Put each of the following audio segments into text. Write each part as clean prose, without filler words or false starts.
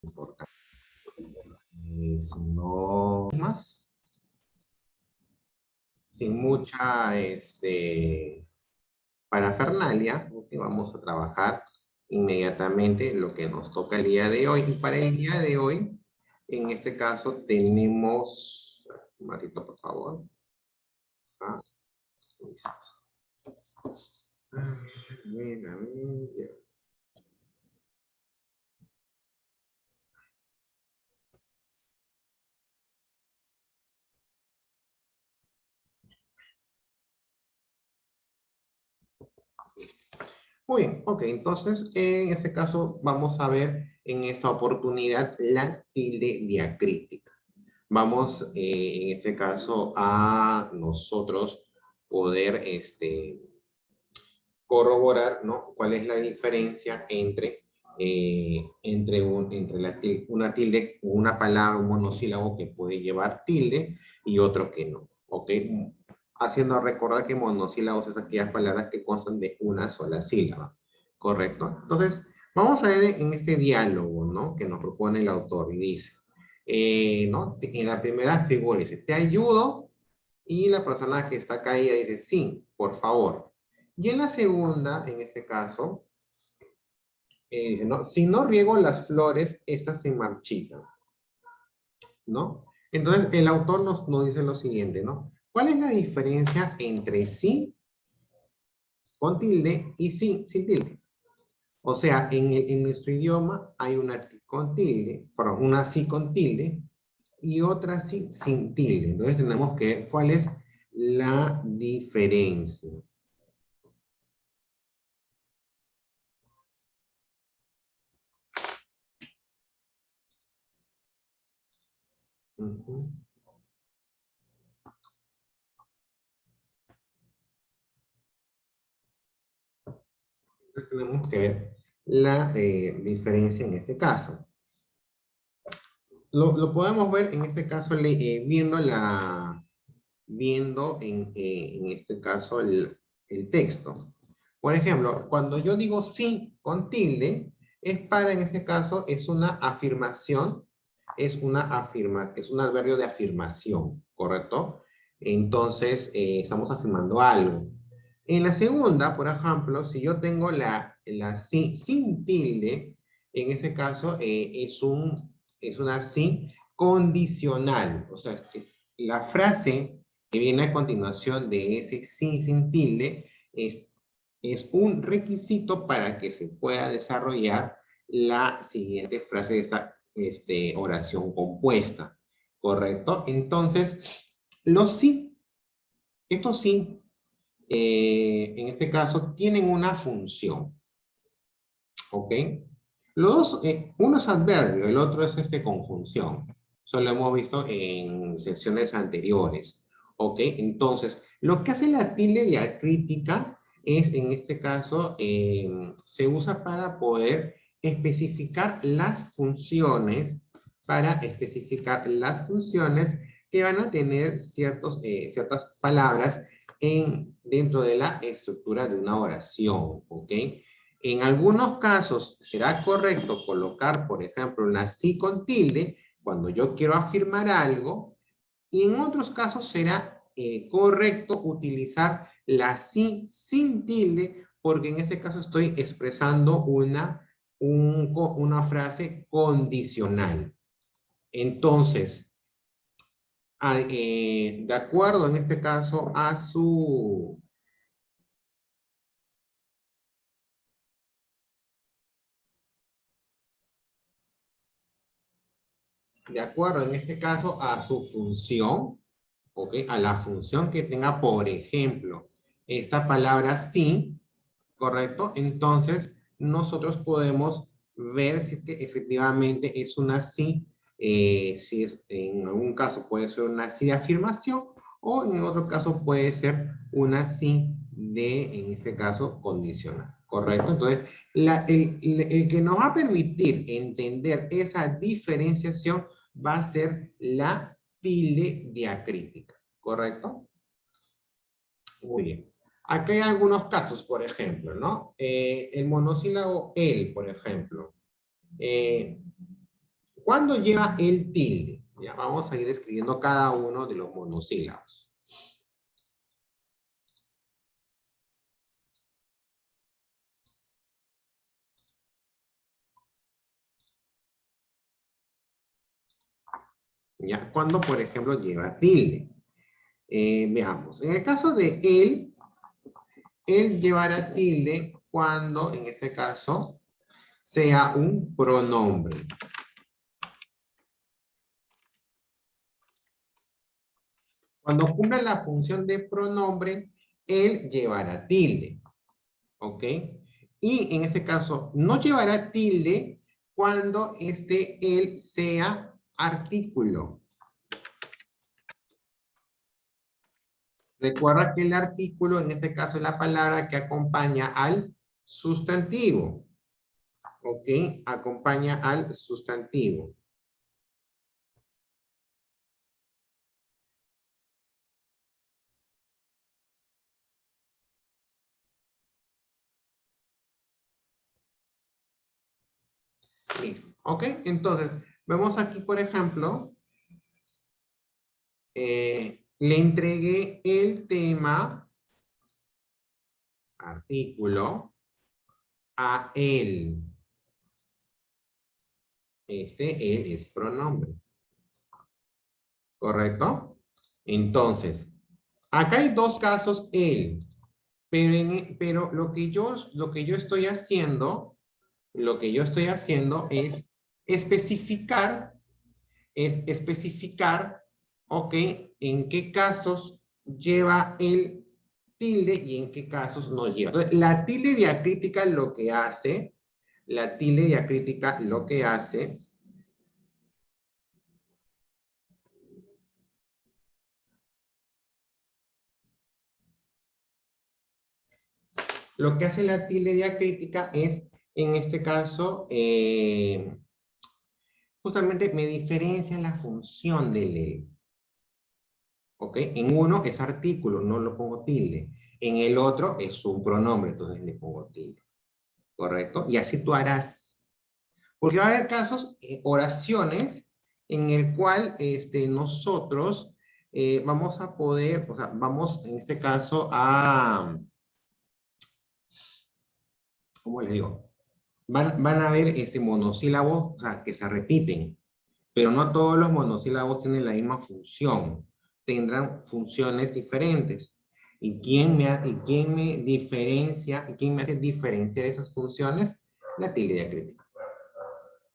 importante. Si no más, sin mucha parafernalia, que vamos a trabajar inmediatamente lo que nos toca el día de hoy. Y para el día de hoy, en este caso, tenemos, un ratito por favor. Ah, listo. Muy bien, ok, entonces en este caso vamos a ver en esta oportunidad la tilde diacrítica. Vamos en este caso a nosotros poder corroborar, ¿no? ¿Cuál es la diferencia entre una tilde, una palabra, un monosílabo que puede llevar tilde y otro que no? ¿Ok? Haciendo recordar que monosílabos es aquellas palabras que constan de una sola sílaba. ¿Correcto? Entonces, vamos a ver en este diálogo, ¿no? Que nos propone el autor y dice, ¿no? En la primera figura dice, te ayudo, y la persona que está caída dice, sí, por favor. Y en la segunda, en este caso, ¿no? Si no riego las flores, estas se marchitan, ¿no? Entonces, el autor nos dice lo siguiente, ¿no? ¿Cuál es la diferencia entre sí con tilde y sí sin tilde? O sea, en nuestro idioma hay una con tilde, perdón, una sí con tilde y otra sí sin tilde. Entonces, tenemos que ver cuál es la diferencia. Uh-huh. Entonces tenemos que ver la diferencia en este caso. Lo podemos ver en este caso viendo en este caso el texto. Por ejemplo, cuando yo digo sí con tilde, es para, en este caso, es una afirmación, es un adverbio de afirmación, ¿correcto? Entonces, estamos afirmando algo. En la segunda, por ejemplo, si yo tengo la sí sin tilde, en ese caso es una sí condicional. O sea, la frase que viene a continuación de ese sí sin tilde es un requisito para que se pueda desarrollar la siguiente frase de esta oración compuesta, ¿correcto? Entonces, los sí, estos sí, en este caso, tienen una función, ¿ok? Los dos, uno es adverbio, el otro es conjunción. Eso lo hemos visto en secciones anteriores, ¿ok? Entonces, lo que hace la tilde diacrítica es, en este caso, se usa para poder especificar las funciones, que van a tener ciertas palabras dentro de la estructura de una oración, ¿ok? En algunos casos será correcto colocar, por ejemplo, una sí con tilde cuando yo quiero afirmar algo, y en otros casos será correcto utilizar la sí sin tilde porque en este caso estoy expresando una frase condicional. Entonces, de acuerdo en este caso a su... De acuerdo en este caso a su función, ¿ok? A la función que tenga, por ejemplo, esta palabra sí, ¿correcto? Entonces, nosotros podemos ver si que efectivamente es una sí, si es, en algún caso puede ser una sí de afirmación, o en otro caso puede ser una sí en este caso, condicional, ¿correcto? Entonces, el que nos va a permitir entender esa diferenciación va a ser la tilde diacrítica, ¿correcto? Muy bien. Aquí hay algunos casos, por ejemplo, ¿no? El monosílabo el, por ejemplo. ¿Cuándo lleva el tilde? Ya vamos a ir escribiendo cada uno de los monosílabos. ¿Ya? Cuando, por ejemplo, lleva tilde. Veamos. En el caso de él llevará tilde cuando, en este caso, sea un pronombre. Cuando cumpla la función de pronombre, él llevará tilde. ¿Ok? Y en este caso, no llevará tilde cuando él sea artículo. Recuerda que el artículo, en este caso, es la palabra que acompaña al sustantivo. ¿Ok? Acompaña al sustantivo. Listo. ¿Ok? Entonces, vemos aquí, por ejemplo, le entregué el tema, artículo, a él. Él es pronombre. ¿Correcto? Entonces, acá hay dos casos él, pero lo que yo estoy haciendo, es especificar, ok, en qué casos lleva el tilde y en qué casos no lleva. Entonces, la tilde diacrítica lo que hace la tilde diacrítica es, en este caso, justamente me diferencia la función del él. ¿Ok? En uno es artículo, no lo pongo tilde. En el otro es un pronombre, entonces le pongo tilde. ¿Correcto? Y así tú harás. Porque va a haber casos, oraciones, en el cual nosotros vamos a poder, o sea, vamos en este caso a, ¿cómo les digo? Van a haber monosílabos, o sea, que se repiten, pero no todos los monosílabos tienen la misma función. Tendrán funciones diferentes. ¿Y quién me diferencia, y quién me hace diferenciar esas funciones? La tilde diacrítica.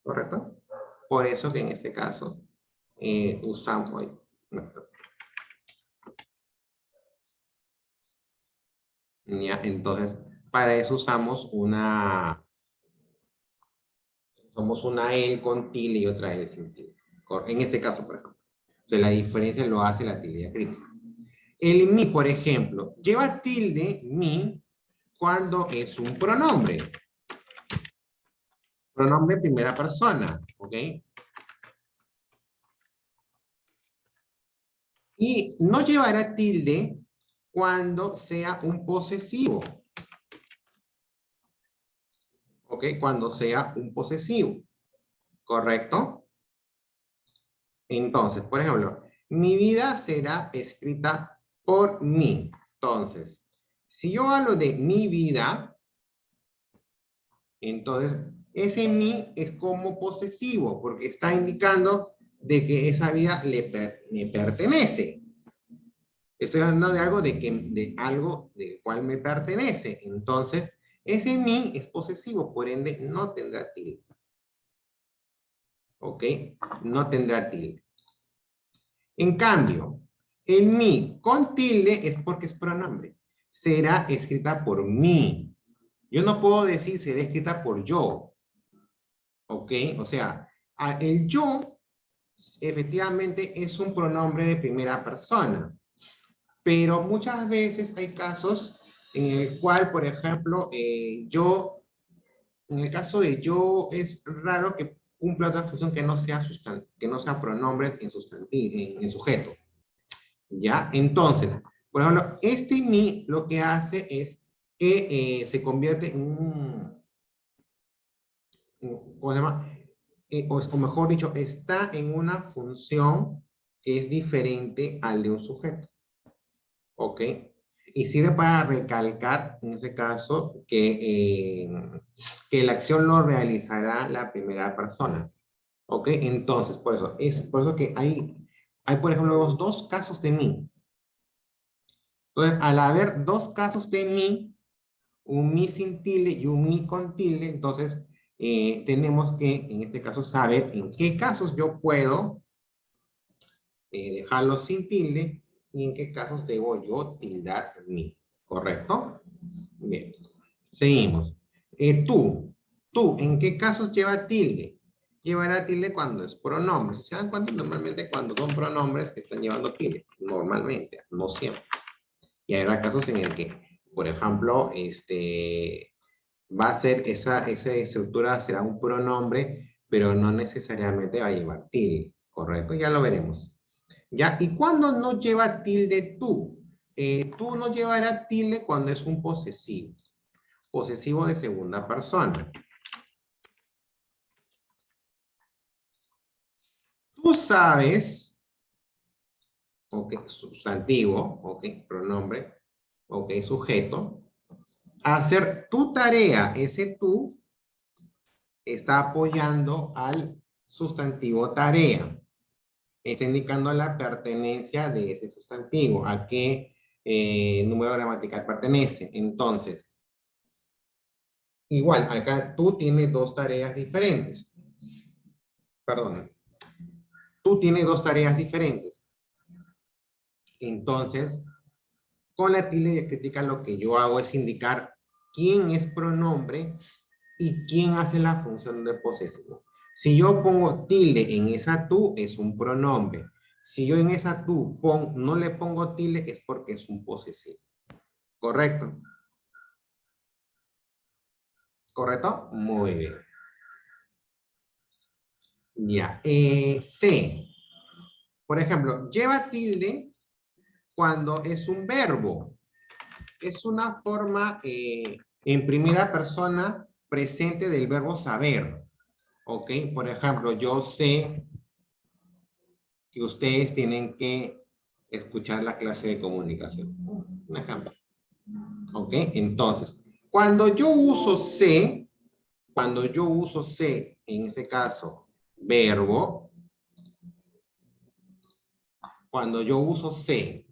¿Correcto? Por eso que en este caso usamos... ¿Ya? Entonces, para eso usamos una L con tilde y otra L sin tilde. En este caso, por ejemplo. Entonces, la diferencia lo hace la tilde diacrítica. El mi, por ejemplo, lleva tilde mi cuando es un pronombre. Pronombre primera persona, ¿ok? Y no llevará tilde cuando sea un posesivo. ¿Ok? Cuando sea un posesivo. ¿Correcto? Entonces, por ejemplo, mi vida será escrita por mí. Entonces, si yo hablo de mi vida, entonces ese mí es como posesivo, porque está indicando de que esa vida me pertenece. Estoy hablando de algo de algo del cual me pertenece. Entonces, ese mí es posesivo, por ende no tendrá tilde. ¿Ok? No tendrá tilde. En cambio, el mi con tilde es porque es pronombre. Será escrita por mí. Yo no puedo decir será escrita por yo. ¿Ok? O sea, el yo efectivamente es un pronombre de primera persona. Pero muchas veces hay casos en el cual, por ejemplo, en el caso de yo, es raro que cumpla otra función que no sea pronombre en sujeto. ¿Ya? Entonces, por ejemplo, mi lo que hace es que se convierte en ¿cómo se llama? o mejor dicho, está en una función que es diferente al de un sujeto. ¿Ok? Y sirve para recalcar, en ese caso, que la acción lo realizará la primera persona. ¿Ok? Entonces, por eso, es por eso que hay, por ejemplo, los dos casos de mí. Entonces, al haber dos casos de mí, un mi sin tilde y un mi con tilde, entonces tenemos que, en este caso, saber en qué casos yo puedo dejarlo sin tilde y en qué casos debo yo tildar mi. ¿Correcto? Bien. Seguimos. Tú, ¿en qué casos lleva tilde? Llevará tilde cuando es pronombre. Si se dan cuenta, normalmente cuando son pronombres que están llevando tilde. Normalmente, no siempre. Y habrá casos en el que, por ejemplo, va a ser esa estructura será un pronombre, pero no necesariamente va a llevar tilde. ¿Correcto? Ya lo veremos. ¿Ya? ¿Y cuándo no lleva tilde tú? Tú no llevará tilde cuando es un posesivo. Posesivo de segunda persona. Tú sabes, ok, sustantivo, ok, pronombre, ok, sujeto, hacer tu tarea, ese tú está apoyando al sustantivo tarea. Está indicando la pertenencia de ese sustantivo, a qué número gramatical pertenece. Entonces, igual, acá tú tienes dos tareas diferentes. Perdón. Tú tienes dos tareas diferentes. Entonces, con la tilde diacrítica lo que yo hago es indicar quién es pronombre y quién hace la función de posesivo. Si yo pongo tilde en esa tú, es un pronombre. Si yo en esa tú no le pongo tilde, es porque es un posesivo. ¿Correcto? ¿Correcto? Muy bien. Ya. C. Por ejemplo, lleva tilde cuando es un verbo. Es una forma en primera persona presente del verbo saber. ¿Ok? Por ejemplo, yo sé que ustedes tienen que escuchar la clase de comunicación. Un ejemplo. ¿Ok? Entonces, cuando yo uso sé, en este caso, verbo, cuando yo uso sé,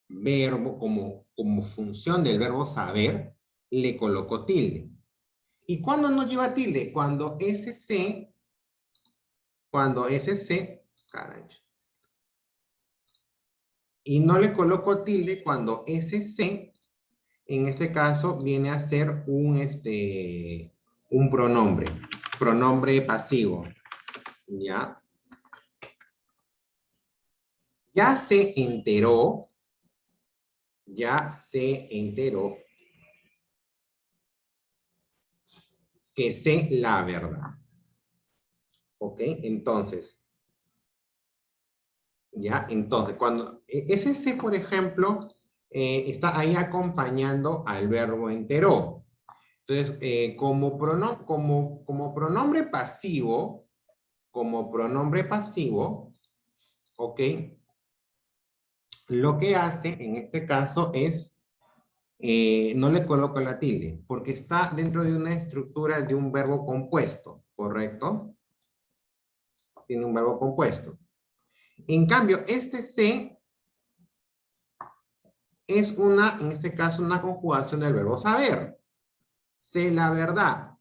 verbo como función del verbo saber, le coloco tilde. ¿Y cuándo no lleva tilde? Cuando ese C, caray, y no le coloco tilde cuando ese C, en este caso, viene a ser un pronombre pasivo, ¿ya? Ya se enteró, que sé la verdad. ¿Ok? Entonces, ¿ya? Entonces, cuando ese sé, por ejemplo, está ahí acompañando al verbo enteró. Entonces, como pronombre pasivo, ¿ok? Lo que hace en este caso es, no le coloco la tilde, porque está dentro de una estructura de un verbo compuesto, ¿correcto? Tiene un verbo compuesto. En cambio, este sé es en este caso, una conjugación del verbo saber. Sé la verdad,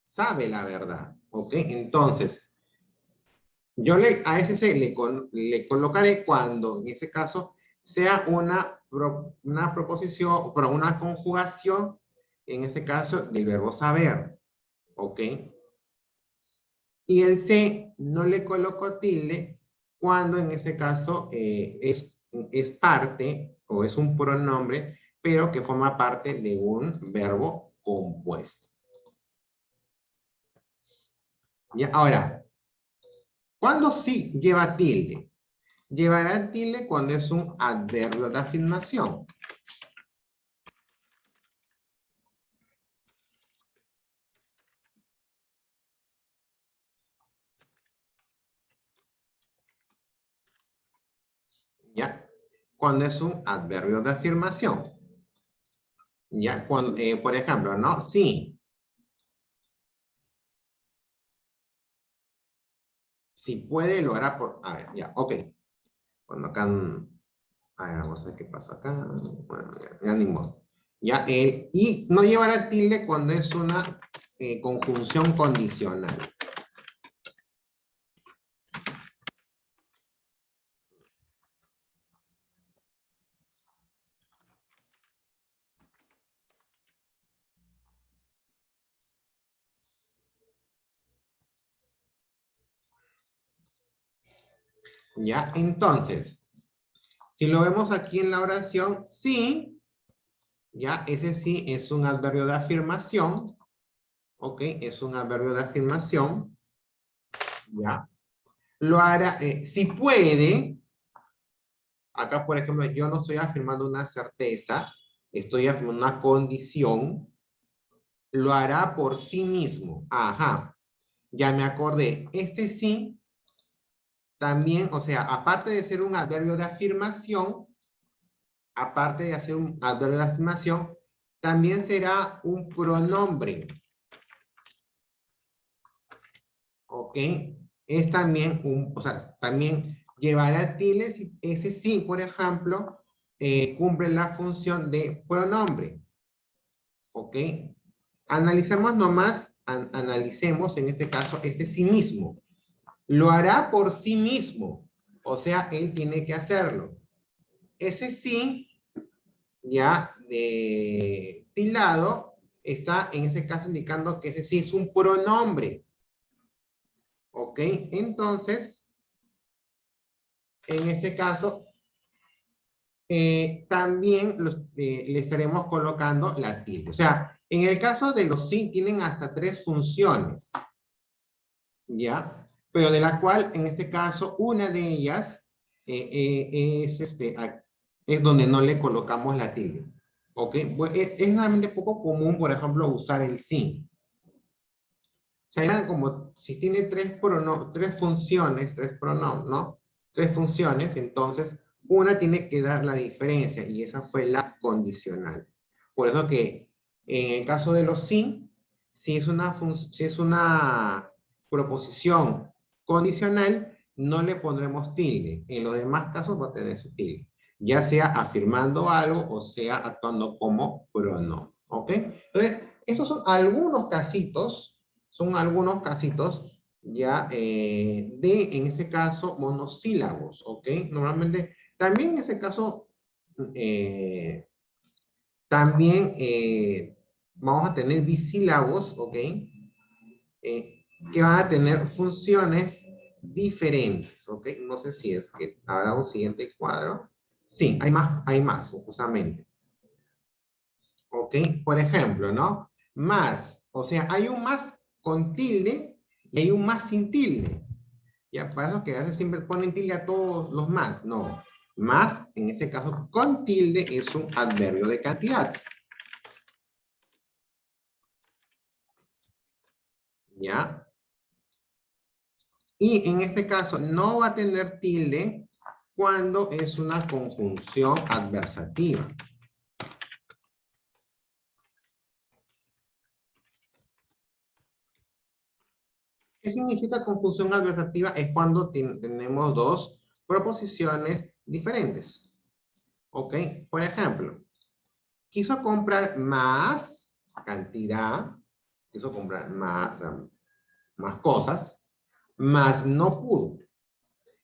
sabe la verdad, ¿ok? Entonces, a ese sé le colocaré cuando, en este caso, sea una proposición, pero una conjugación, en este caso, del verbo saber, ¿ok? Y el sé no le coloco tilde cuando en este caso es parte o es un pronombre, pero que forma parte de un verbo compuesto. ¿Ya? Ahora, ¿cuándo sí lleva tilde? Llevará tilde cuando es un adverbio de afirmación. cuando es un adverbio de afirmación. Ya, cuando, por ejemplo, ¿no? Sí. Si puede, lo hará por... A ver, ya, ok. Cuando acá... A ver, vamos a ver qué pasa acá. Bueno, ya ni modo. Ya, y no llevará tilde cuando es una conjunción condicional. Ya, entonces, si lo vemos aquí en la oración, sí, ya, ese sí es un adverbio de afirmación. Ok, es un adverbio de afirmación. Ya. Lo hará, si puede, acá por ejemplo, yo no estoy afirmando una certeza, estoy afirmando una condición, lo hará por sí mismo. Ajá, ya me acordé. Este sí, también, o sea, aparte de ser un adverbio de afirmación, aparte de hacer un adverbio de afirmación, también será un pronombre. ¿Ok? Es también un, o sea, también llevará tildes y ese sí, por ejemplo, cumple la función de pronombre. ¿Ok? Analicemos nomás, analicemos en este caso este sí mismo. Lo hará por sí mismo. O sea, él tiene que hacerlo. Ese sí, ya tildado, está en ese caso indicando que ese sí es un pronombre. ¿Ok? Entonces, en este caso, también le estaremos colocando la tilde. O sea, en el caso de los sí, tienen hasta 3 funciones. ¿Ya? Pero de la cual, en este caso, una de ellas es donde no le colocamos la tilde. ¿Ok? Pues, es realmente poco común, por ejemplo, usar el sí. O sea, eran como, si tiene tres funciones, tres pronombres, ¿no? Tres funciones, entonces una tiene que dar la diferencia y esa fue la condicional. Por eso que en el caso de los sí, si es una proposición condicional, no le pondremos tilde. En los demás casos va a tener su tilde, ya sea afirmando algo o sea actuando como pronombre. ¿Ok? Entonces, estos son algunos casitos ya en ese caso, monosílabos, ¿ok? Normalmente, también en ese caso, eh, también vamos a tener bisílabos, ¿ok? Que van a tener funciones diferentes, ¿ok? No sé si es que habrá un siguiente cuadro. Sí, hay más, justamente. ¿Ok? Por ejemplo, ¿no? Más, o sea, hay un más con tilde y hay un más sin tilde. Ya, para eso que a veces siempre ponen tilde a todos los más. No, más, en este caso, con tilde es un adverbio de cantidad. ¿Ya? Y en este caso no va a tener tilde cuando es una conjunción adversativa. ¿Qué significa conjunción adversativa? Es cuando tenemos dos proposiciones diferentes. ¿Ok? Por ejemplo, quiso comprar más cantidad, quiso comprar más cosas, más no pudo.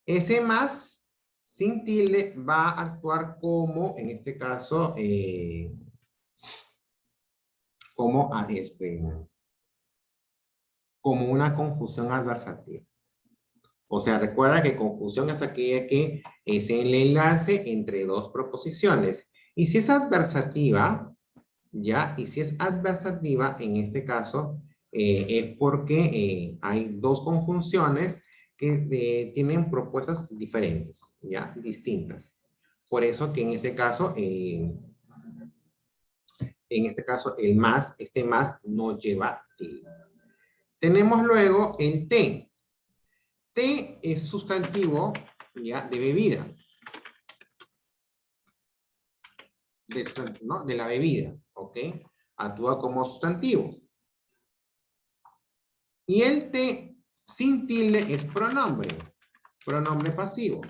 Ese más sin tilde va a actuar como, en este caso, como, como una conjunción adversativa. O sea, recuerda que conjunción es aquella que es el enlace entre dos proposiciones. Y si es adversativa, ¿ya? Y si es adversativa, en este caso, es porque hay dos conjunciones que tienen propuestas diferentes, ¿ya? Distintas. Por eso que en este caso, este más no lleva tilde. Tenemos luego el té. Té es sustantivo, ¿ya? De bebida. ¿no? De la bebida, ¿ok? Actúa como sustantivo. Y el te sin tilde es pronombre pasivo.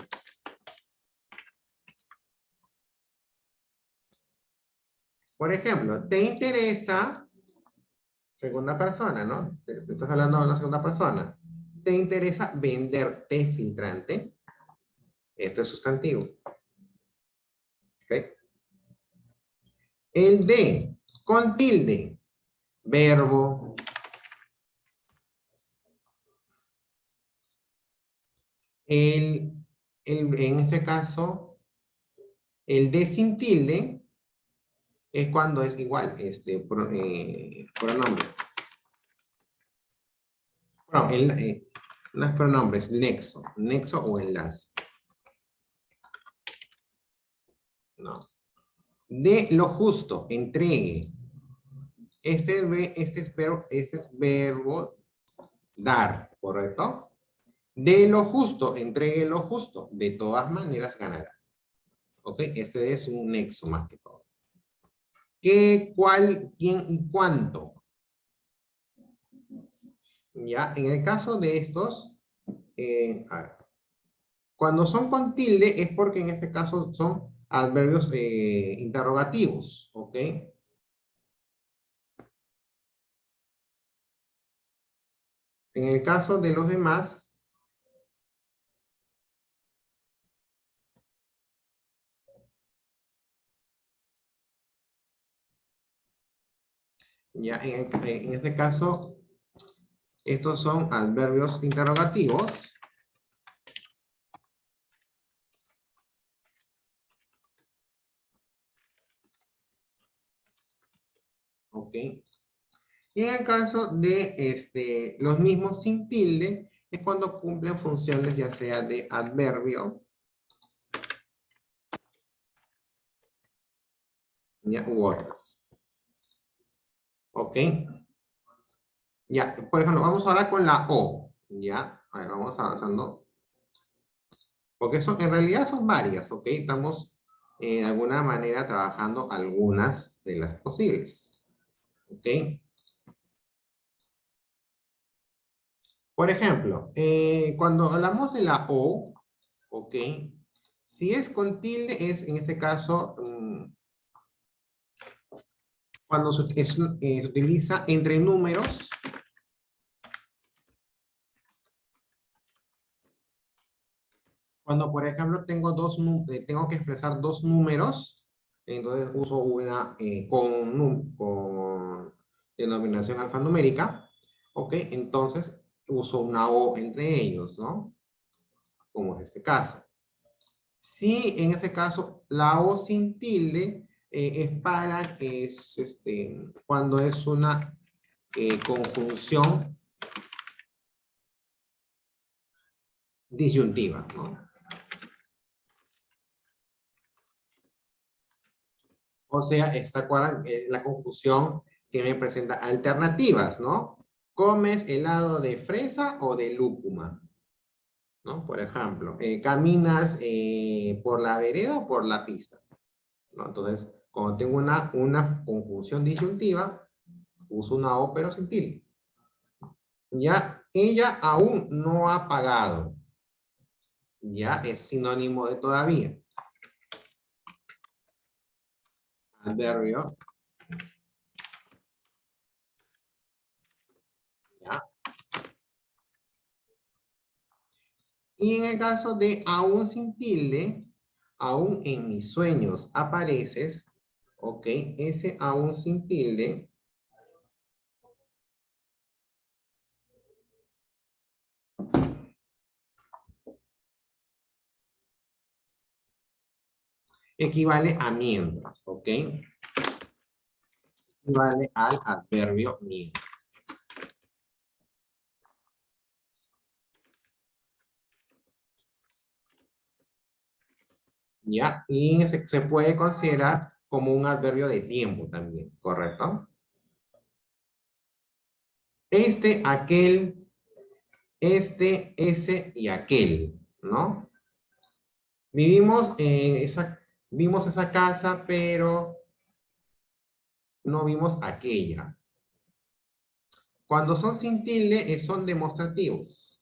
Por ejemplo, te interesa, segunda persona, ¿no? Te estás hablando de una segunda persona. Te interesa vender té filtrante. Esto es sustantivo. ¿Ok? El de con tilde, verbo. En ese caso, el de sin tilde es cuando es igual, pronombre. No, no es pronombre, es nexo o enlace. No. De lo justo, entregue. Este es verbo dar, ¿correcto? De lo justo, entregue lo justo. De todas maneras ganará. ¿Ok? Este es un nexo más que todo. ¿Qué, cuál, quién y cuánto? Ya, en el caso de estos, a ver, cuando son con tilde es porque en este caso son adverbios interrogativos, ¿ok? En el caso de los demás, ya en este caso, estos son adverbios interrogativos. ¿Ok? Y en el caso de los mismos sin tilde, es cuando cumplen funciones ya sea de adverbio, ya, u otras. ¿Ok? Ya, por ejemplo, vamos ahora con la O. Ya, a ver, vamos avanzando. Porque en realidad son varias, ¿ok? Estamos de alguna manera trabajando algunas de las posibles. ¿Ok? Por ejemplo, cuando hablamos de la O, ¿ok? Si es con tilde, es en este caso, cuando se utiliza entre números, cuando por ejemplo tengo que expresar dos números, entonces uso una con denominación alfanumérica, ¿ok? Entonces uso una O entre ellos, ¿no? Como es este caso. Si en este caso la O sin tilde es para que cuando es una conjunción disyuntiva, ¿no? O sea, ¿se acuerdan? La conjunción que me presenta alternativas, ¿no? ¿Comes helado de fresa o de lúcuma? ¿No? Por ejemplo, ¿caminas por la vereda o por la pista? ¿No? Entonces, cuando tengo una conjunción disyuntiva, uso una O pero sin tilde. Ya, ella aún no ha pagado. Ya es sinónimo de todavía. Adverbio. Ya. Y en el caso de aún sin tilde, aún en mis sueños apareces, ok, ese aún sin tilde equivale a mientras, ok, equivale al adverbio mientras. ¿Ya? Y se puede considerar como un adverbio de tiempo también, ¿correcto? Este, aquel, ese y aquel, ¿no? Vivimos en esa Vimos esa casa, pero no vimos aquella. Cuando son sin tilde, son demostrativos.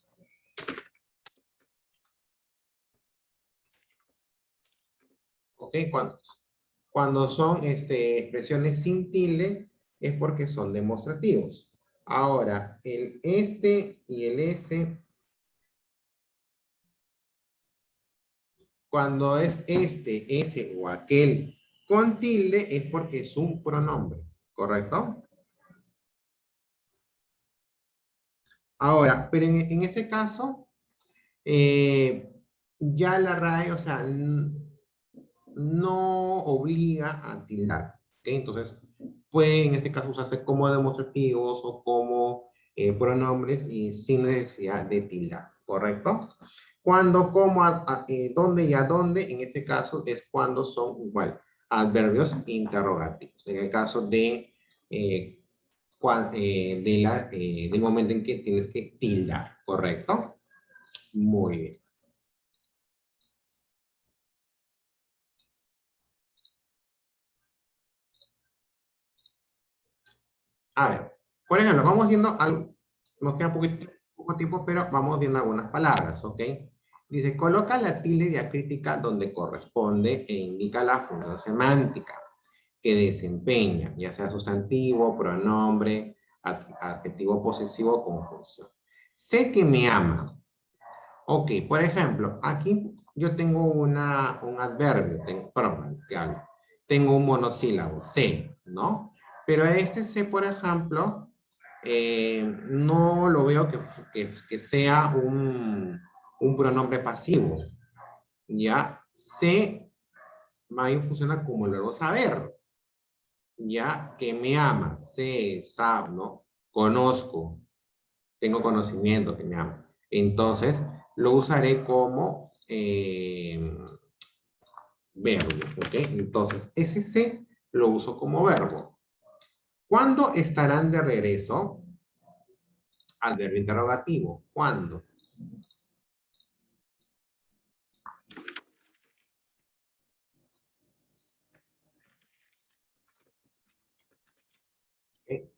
¿Ok? Cuando son expresiones sin tilde, es porque son demostrativos. Ahora, el este y el ese, cuando es este, ese o aquel con tilde, es porque es un pronombre, ¿correcto? Ahora, pero en este caso, ya la RAE, o sea, no obliga a tildar. ¿Ok? Entonces, puede en este caso usarse como demostrativos o como pronombres y sin necesidad de tildar, ¿correcto? Cuando, como, dónde y a dónde, en este caso es cuando son igual adverbios interrogativos. En el caso de, del momento en que tienes que tildar, ¿correcto? Muy bien. A ver, por ejemplo, vamos viendo algo, nos queda poco tiempo, pero vamos viendo algunas palabras, ¿ok? Dice, coloca la tilde diacrítica donde corresponde e indica la función semántica que desempeña, ya sea sustantivo, pronombre, adjetivo posesivo o conjunción. Sé que me ama. Ok, por ejemplo, aquí yo tengo un adverbio, perdón, que hablo. Tengo un monosílabo, sé, ¿no? Pero a este sé, por ejemplo, no lo veo que sea un pronombre pasivo. Ya, sé, más bien funciona como el verbo saber. Ya, que me ama, sé, sabe, ¿no? Conozco, tengo conocimiento que me ama. Entonces, lo usaré como verbo, ¿ok? Entonces, ese se lo uso como verbo. ¿Cuándo estarán de regreso? Al verbo interrogativo. ¿Cuándo? ¿Ok?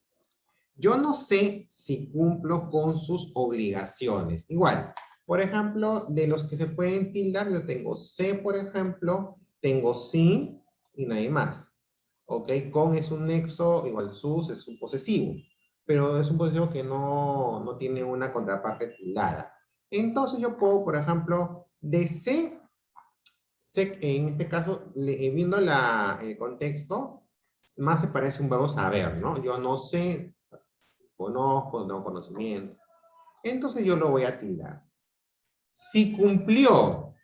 Yo no sé si cumplo con sus obligaciones. Igual, por ejemplo, de los que se pueden tildar, yo tengo sé, por ejemplo, tengo sí y nadie más. ¿Ok? Con es un nexo, igual sus es un posesivo. Pero es un posesivo que no tiene una contraparte tildada. Entonces yo puedo, por ejemplo, de sé en este caso, viendo el contexto, más se parece a un verbo saber, ¿no? Yo no sé, conozco, no conocimiento. Entonces yo lo voy a tildar. Si cumplió,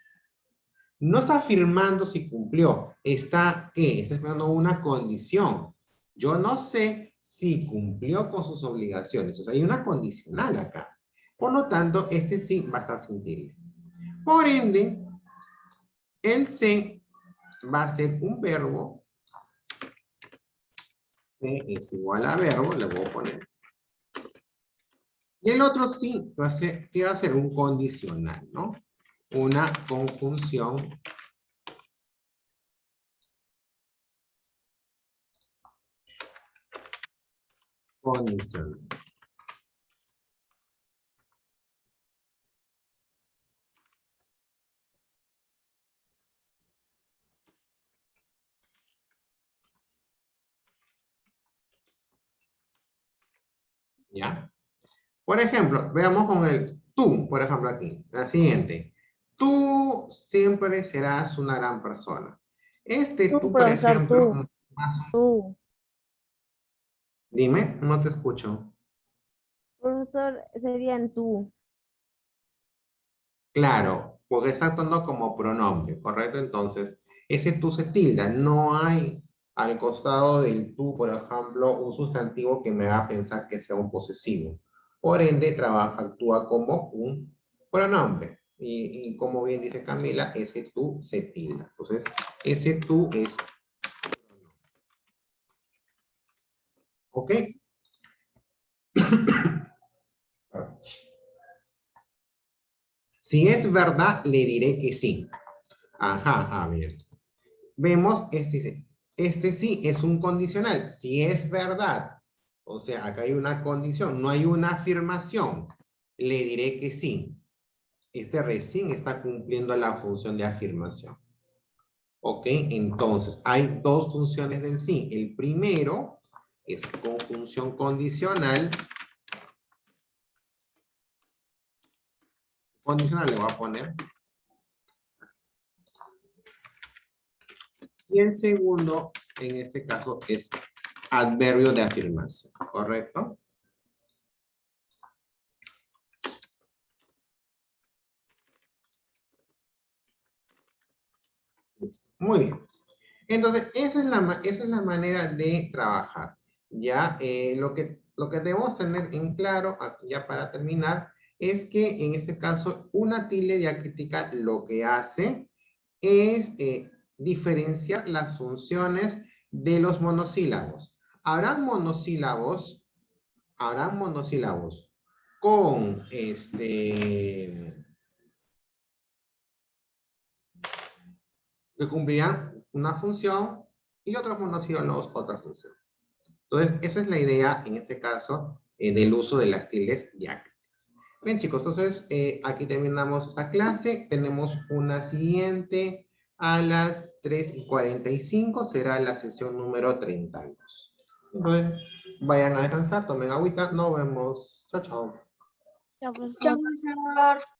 no está afirmando si cumplió, está, ¿qué? Está esperando una condición. Yo no sé si cumplió con sus obligaciones. O sea, hay una condicional acá. Por lo tanto, este sí va a estar sin tilde. Por ende, el se va a ser un verbo. Se es igual a verbo, le voy a poner. Y el otro sí va a ser, que va a ser un condicional, ¿no? Una conjunción condicional. ¿Ya? Por ejemplo, veamos con el tú, por ejemplo aquí, la siguiente. Tú siempre serás una gran persona. Este Tú, tú, por profesor, ejemplo, tú, más, tú. dime, no te escucho. Profesor, serían tú. Claro, porque está actuando como pronombre, ¿correcto? Entonces, ese tú se tilda. No hay al costado del tú, por ejemplo, un sustantivo que me haga pensar que sea un posesivo. Por ende, actúa como un pronombre. Y como bien dice Camila, ese tú se tilda. Entonces, ese tú es, ¿ok? Si es verdad, le diré que sí. Ajá, a ver. vemos, este sí es un condicional, si es verdad. O sea, acá hay una condición, no hay una afirmación. Le diré que sí. Este recién está cumpliendo la función de afirmación. Ok, entonces hay dos funciones del sí. El primero es conjunción condicional. Condicional le voy a poner. Y el segundo, en este caso, es adverbio de afirmación, ¿correcto? Listo. Muy bien. Entonces, esa es la manera de trabajar. Ya lo que debemos tener en claro, ya para terminar, es que en este caso una tilde diacrítica lo que hace es diferenciar las funciones de los monosílabos. Habrán monosílabos con que cumplirán una función y otros monosílabos otra función. Entonces, esa es la idea, en este caso, del uso de las tildes diacríticas. Bien, chicos, entonces, aquí terminamos esta clase. Tenemos una siguiente a las 3:45. Será la sesión número 32. Entonces, vayan a descansar, tomen agüita. Nos vemos. Chao, chao. Chao, profesor. Chao, profesor.